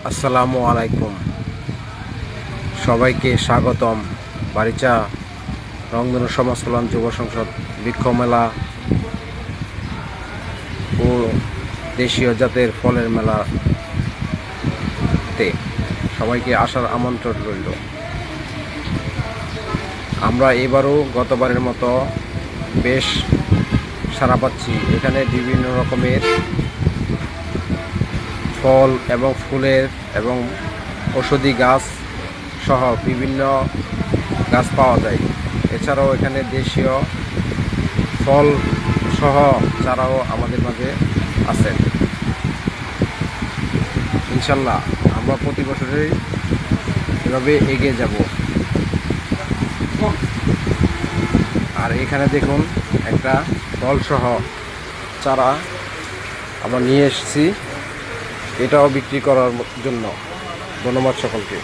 আসসালামু আলাইকুম, সবাইকে স্বাগতম। বারিচা রংধনু সমাজ কল্যাণ যুব সংসদ বৃক্ষ মেলা ও দেশীয় জাতের ফলের মেলাতে সবাইকে আসার আমন্ত্রণ রইল। আমরা এবারও গতবারের মতো বেশ সাড়া পাচ্ছি। এখানে বিভিন্ন রকমের ফল এবং ফুলের এবং ঔষধি গাছ সহ বিভিন্ন গাছ পাওয়া যায়। এছাড়াও এখানে দেশীয় ফল সহ চারাও আমাদের মাঝে আছে। ইনশাল্লাহ আমরা প্রতি বছরই এভাবে এগিয়ে যাব। আর এখানে দেখুন একটা ফল সহ চারা আমরা নিয়ে এসেছি, এটাও বিক্রি করার জন্য। ধন্যবাদ সকলকে।